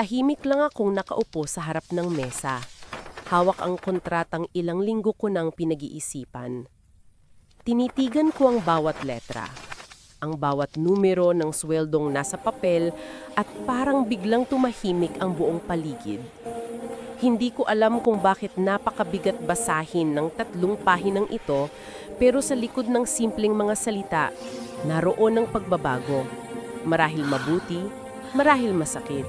Tahimik lang akong nakaupo sa harap ng mesa. Hawak ang kontratang ilang linggo ko nang pinag-iisipan. Tinitigan ko ang bawat letra, ang bawat numero ng sweldong nasa papel at parang biglang tumahimik ang buong paligid. Hindi ko alam kung bakit napakabigat basahin ng 3 pahinang ito, pero sa likod ng simpleng mga salita, naroon ang pagbabago. Marahil mabuti, marahil masakit.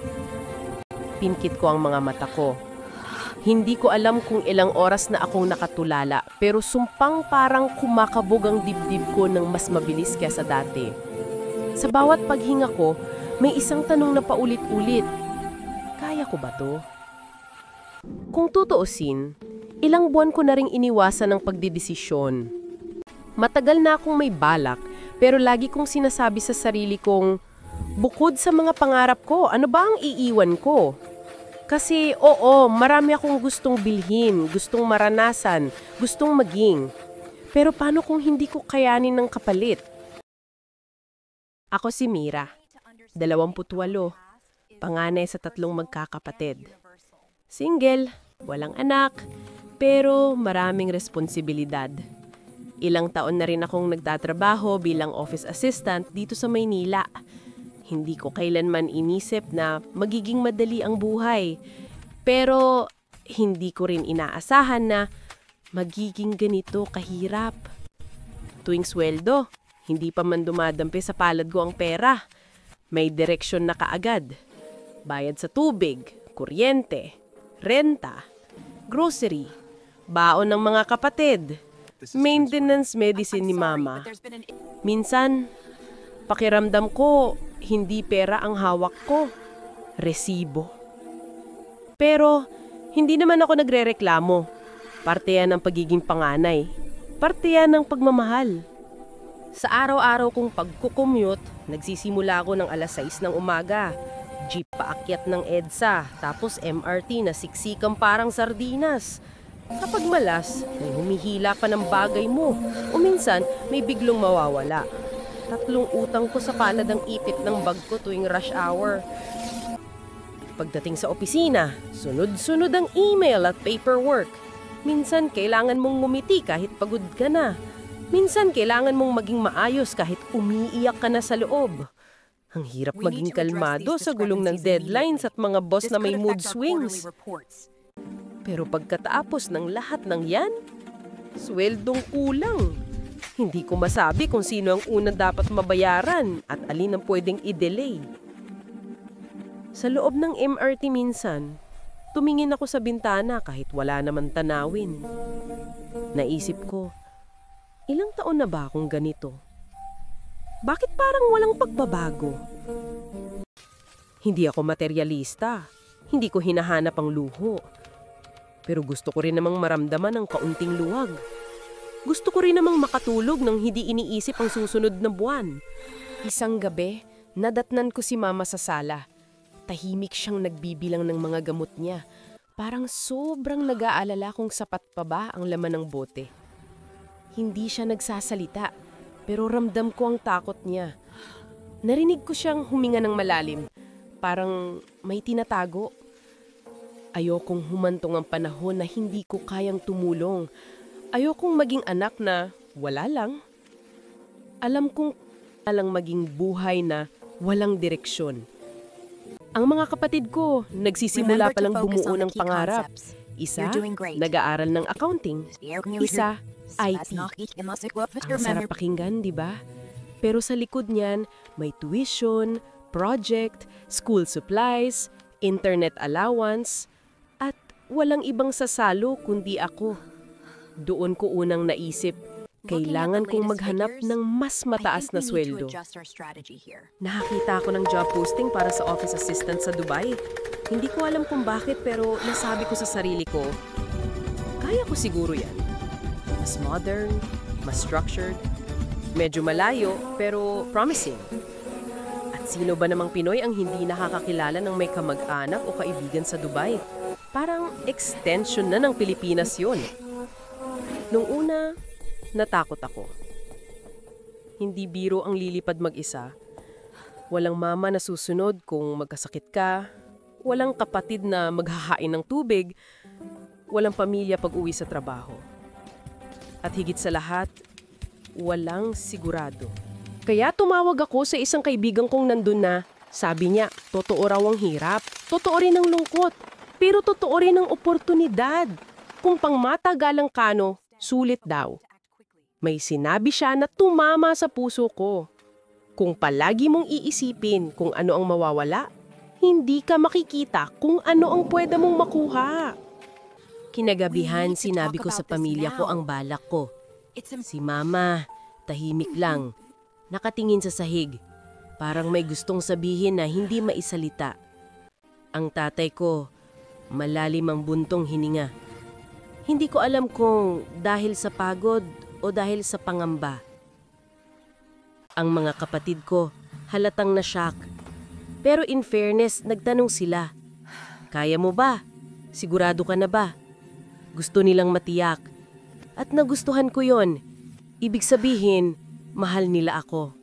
Pinkit ko ang mga mata ko. Hindi ko alam kung ilang oras na akong nakatulala, pero sumpang parang kumakabog ang dibdib ko ng mas mabilis kaysa dati. Sa bawat paghinga ko, may isang tanong na paulit-ulit. Kaya ko ba to? Kung tutuusin, ilang buwan ko na ring iniwasan ang pagdidesisyon. Matagal na akong may balak, pero lagi kong sinasabi sa sarili kong, bukod sa mga pangarap ko, ano ba ang iiwan ko? Kasi oo, marami akong gustong bilhin, gustong maranasan, gustong maging. Pero paano kung hindi ko kayanin ng kapalit? Ako si Mira, 28, panganay sa 3 magkakapatid. Single, walang anak, pero maraming responsibilidad. Ilang taon na rin akong nagtatrabaho bilang office assistant dito sa Maynila. Hindi ko kailanman inisip na magiging madali ang buhay. Pero hindi ko rin inaasahan na magiging ganito kahirap. Tuwing sweldo, hindi pa man dumadampi sa palad ko ang pera. May direksyon na kaagad. Bayad sa tubig, kuryente, renta, grocery, baon ng mga kapatid, maintenance medicine ni mama. Minsan, pakiramdam ko, hindi pera ang hawak ko, resibo. Pero, hindi naman ako nagrereklamo. Parte yan ng pagiging panganay. Parte yan ng pagmamahal. Sa araw-araw kong pagkukommute, nagsisimula ako ng 6:00 ng umaga. Jeep paakyat ng EDSA, tapos MRT na siksikan parang sardinas. Kapag malas, may humihila pa ng bagay mo, o minsan may biglong mawawala. 3 utang ko sa palad ang ipit ng bag ko tuwing rush hour. Pagdating sa opisina, sunod-sunod ang email at paperwork. Minsan kailangan mong ngumiti kahit pagod ka na. Minsan kailangan mong maging maayos kahit umiiyak ka na sa loob. Ang hirap maging kalmado sa gulong ng deadlines at mga boss na may mood swings. Pero pagkatapos ng lahat ng yan, sweldong kulang. Hindi ko masabi kung sino ang unang dapat mabayaran at alin ang pwedeng i-delay. Sa loob ng MRT minsan, tumingin ako sa bintana kahit wala naman tanawin. Naisip ko, ilang taon na ba akong ganito? Bakit parang walang pagbabago? Hindi ako materialista. Hindi ko hinahanap ang luho. Pero gusto ko rin namang maramdaman ang kaunting luwag. Gusto ko rin namang makatulog nang hindi iniisip ang susunod na buwan. Isang gabi, nadatnan ko si Mama sa sala. Tahimik siyang nagbibilang ng mga gamot niya. Parang sobrang nag-aalala kung sapat pa ba ang laman ng bote. Hindi siya nagsasalita, pero ramdam ko ang takot niya. Narinig ko siyang huminga ng malalim. Parang may tinatago. Ayokong humantong ang panahon na hindi ko kayang tumulong. Ayokong maging anak na wala lang. Alam kong alang maging buhay na walang direksyon. Ang mga kapatid ko, nagsisimula palang bumuo ng pangarap. Isa, nag-aaral ng accounting. Isa, IT. Ang sarap pakinggan, di ba? Pero sa likod niyan, may tuition, project, school supplies, internet allowance, at walang ibang sasalo kundi ako. Doon ko unang naisip, kailangan kong maghanap ng mas mataas na sweldo. Nakakita ako ng job posting para sa office assistant sa Dubai. Hindi ko alam kung bakit pero nasabi ko sa sarili ko, kaya ko siguro yan. Mas modern, mas structured, medyo malayo pero promising. At sino ba namang Pinoy ang hindi nakakakilala ng may kamag-anak o kaibigan sa Dubai? Parang extension na ng Pilipinas yun. Nung una, natakot ako. Hindi biro ang lilipad mag-isa. Walang mama na susunod kung magkasakit ka, Walang kapatid na maghahain ng tubig, walang pamilya pag-uwi sa trabaho. At higit sa lahat, walang sigurado. Kaya tumawag ako sa isang kaibigan kong nandun na, sabi niya, totoo raw ang hirap, totoo rin ang lungkot, pero totoo rin ang oportunidad. Kung pangmatagalang kano, sulit daw. May sinabi siya na tumama sa puso ko. Kung palagi mong iisipin kung ano ang mawawala, hindi ka makikita kung ano ang pwede mong makuha. Kinagabihan, sinabi ko sa pamilya ko ang balak ko. Si Mama, tahimik lang, nakatingin sa sahig. Parang may gustong sabihin na hindi maisalita. Ang tatay ko, malalim ang buntong hininga. Hindi ko alam kung dahil sa pagod o dahil sa pangamba. Ang mga kapatid ko, halatang na-shock. Pero in fairness, nagtanong sila, kaya mo ba? Sigurado ka na ba? Gusto nilang matiyak. At nagustuhan ko yon. Ibig sabihin, mahal nila ako.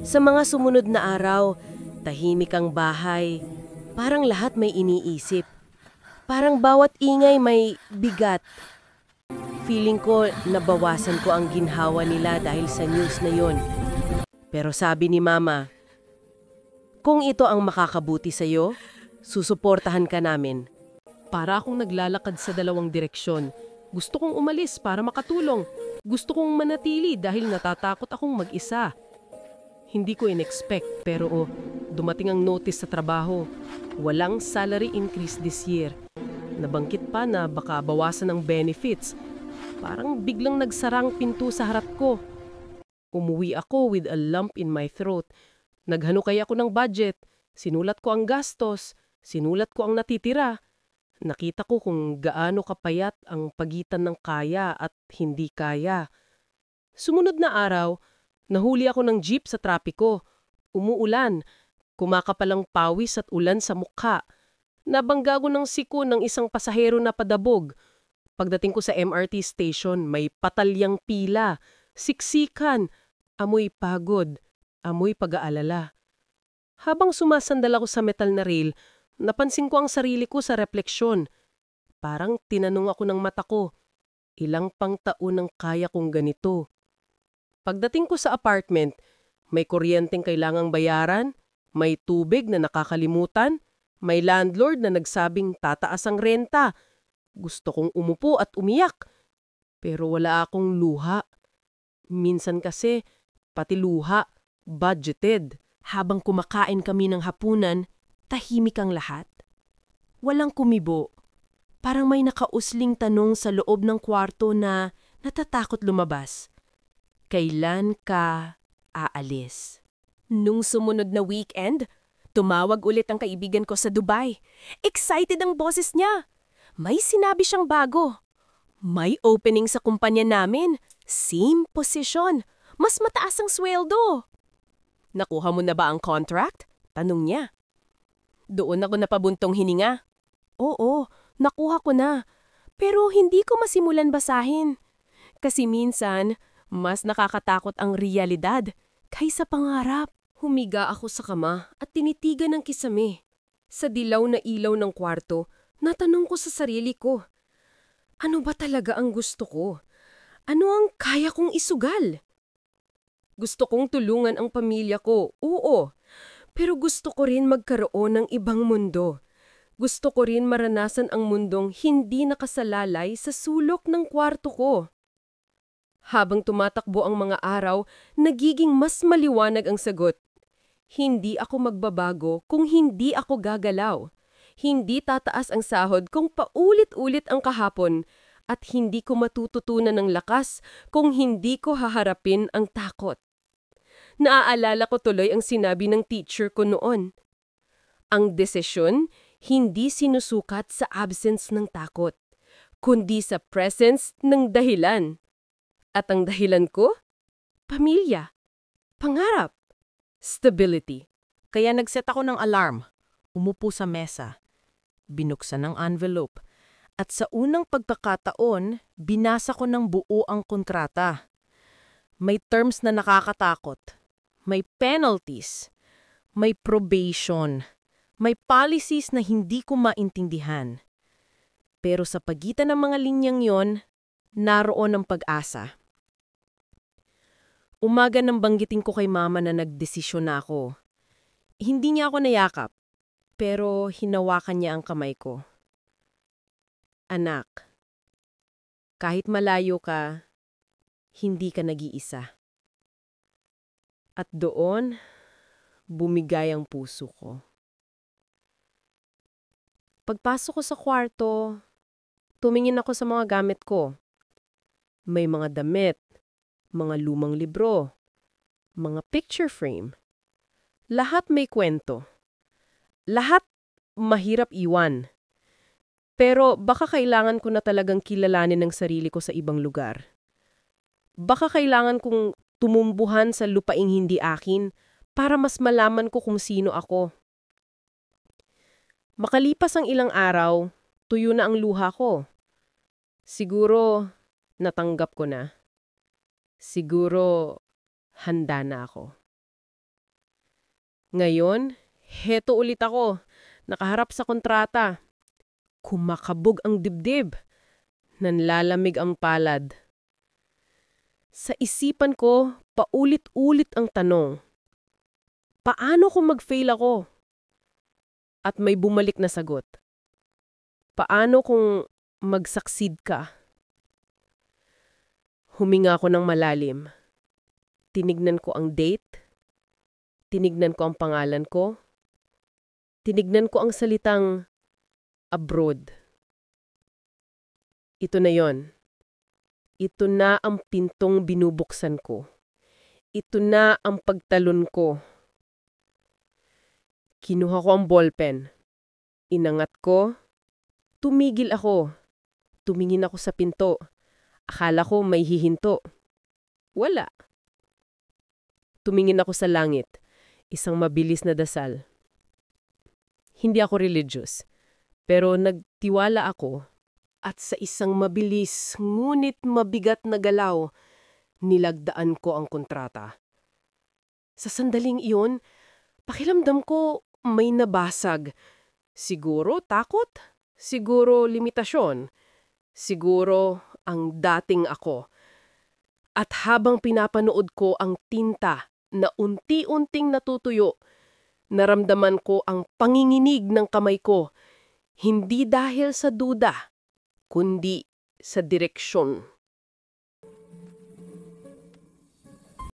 Sa mga sumunod na araw, tahimik ang bahay. Parang lahat may iniisip. Parang bawat ingay may bigat. Feeling ko nabawasan ko ang ginhawa nila dahil sa news na yon. Pero sabi ni Mama, kung ito ang makakabuti sa'yo, susuportahan ka namin. Para akong naglalakad sa dalawang direksyon. Gusto kong umalis para makatulong. Gusto kong manatili dahil natatakot akong mag-isa. Hindi ko in-expect pero dumating ang notice sa trabaho. Walang salary increase this year. Nabanggit pa na baka bawasan ang benefits. Parang biglang nagsarang pinto sa harap ko. Umuwi ako with a lump in my throat. Naghanukay ako ng budget. Sinulat ko ang gastos. Sinulat ko ang natitira. Nakita ko kung gaano kapayat ang pagitan ng kaya at hindi kaya. Sumunod na araw, nahuli ako ng jeep sa trapiko. Umuulan. Kumakapalang pawis at ulan sa mukha. Nabangga ko ng siko ng isang pasahero na padabog. Pagdating ko sa MRT station, may patalyang pila, siksikan, amoy pagod, amoy pag-aalala. Habang sumasandal ako sa metal na rail, napansin ko ang sarili ko sa refleksyon. Parang tinanong ako ng mata ko, ilang pang taon ang kaya kong ganito? Pagdating ko sa apartment, may kuryenteng kailangang bayaran, may tubig na nakakalimutan, may landlord na nagsabing tataas ang renta. Gusto kong umupo at umiyak, pero wala akong luha. Minsan kasi, pati luha, budgeted. Habang kumakain kami ng hapunan, tahimik ang lahat. Walang kumibo. Parang may nakausling tanong sa loob ng kwarto na natatakot lumabas. Kailan ka aalis? Nung sumunod na weekend, tumawag ulit ang kaibigan ko sa Dubai. Excited ang boses niya. May sinabi siyang bago. May opening sa kumpanya namin. Same position. Mas mataas ang sweldo. Nakuha mo na ba ang contract? Tanong niya. Doon ako napabuntong hininga. Oo, nakuha ko na. Pero hindi ko masimulan basahin. Kasi minsan, mas nakakatakot ang realidad kaysa pangarap. Humiga ako sa kama at tinitigan ng kisame. Sa dilaw na ilaw ng kwarto, natanong ko sa sarili ko, ano ba talaga ang gusto ko? Ano ang kaya kong isugal? Gusto kong tulungan ang pamilya ko, oo. Pero gusto ko rin magkaroon ng ibang mundo. Gusto ko rin maranasan ang mundong hindi nakasalalay sa sulok ng kwarto ko. Habang tumatakbo ang mga araw, nagiging mas maliwanag ang sagot. Hindi ako magbabago kung hindi ako gagalaw. Hindi tataas ang sahod kung paulit-ulit ang kahapon at hindi ko matututunan ng lakas kung hindi ko haharapin ang takot. Naaalala ko tuloy ang sinabi ng teacher ko noon. Ang desisyon hindi sinusukat sa absence ng takot, kundi sa presence ng dahilan. At ang dahilan ko? Pamilya, pangarap, stability. Kaya nagset ako ng alarm, umupo sa mesa, binuksan ang envelope, at sa unang pagkakataon, binasa ko ng buo ang kontrata. May terms na nakakatakot, may penalties, may probation, May policies na hindi ko maintindihan. Pero sa pagitan ng mga linyang yon, naroon ang pag-asa. Umaga nang banggitin ko kay mama na nagdesisyon na ako. Hindi niya ako nayakap, pero hinawakan niya ang kamay ko. Anak, kahit malayo ka, hindi ka nag-iisa. At doon, bumigay ang puso ko. Pagpasok ko sa kwarto, tumingin ako sa mga gamit ko. May mga damit, mga lumang libro, mga picture frame. Lahat may kwento. Lahat mahirap iwan. Pero baka kailangan ko na talagang kilalanin ang sarili ko sa ibang lugar. Baka kailangan kong tumumbuhan sa lupaing hindi akin para mas malaman ko kung sino ako. Makalipas ang ilang araw, tuyo na ang luha ko. Siguro, natanggap ko na. Siguro, handa na ako. Ngayon, heto ulit ako, nakaharap sa kontrata. Kumakabog ang dibdib. Nanlalamig ang palad. Sa isipan ko, paulit-ulit ang tanong. Paano kung mag-fail ako? At may bumalik na sagot. Paano kung mag-succeed ka? Huminga ako ng malalim. Tinignan ko ang date. Tinignan ko ang pangalan ko. Tinignan ko ang salitang abroad. Ito na yon. Ito na ang pintong binubuksan ko. Ito na ang pagtalon ko. Kinuha ko ang ballpen. Inangat ko. Tumigil ako. Tumingin ako sa pinto. Akala ko may hihinto. Wala. Tumingin ako sa langit. Isang mabilis na dasal. Hindi ako religious. Pero nagtiwala ako. At sa isang mabilis, ngunit mabigat na galaw, nilagdaan ko ang kontrata. Sa sandaling iyon, pakiramdam ko may nabasag. Siguro takot? Siguro limitasyon? Siguro ang dating ako. At habang pinapanood ko ang tinta na unti-unting natutuyo, naramdaman ko ang panginginig ng kamay ko, hindi dahil sa duda, kundi sa direksyon.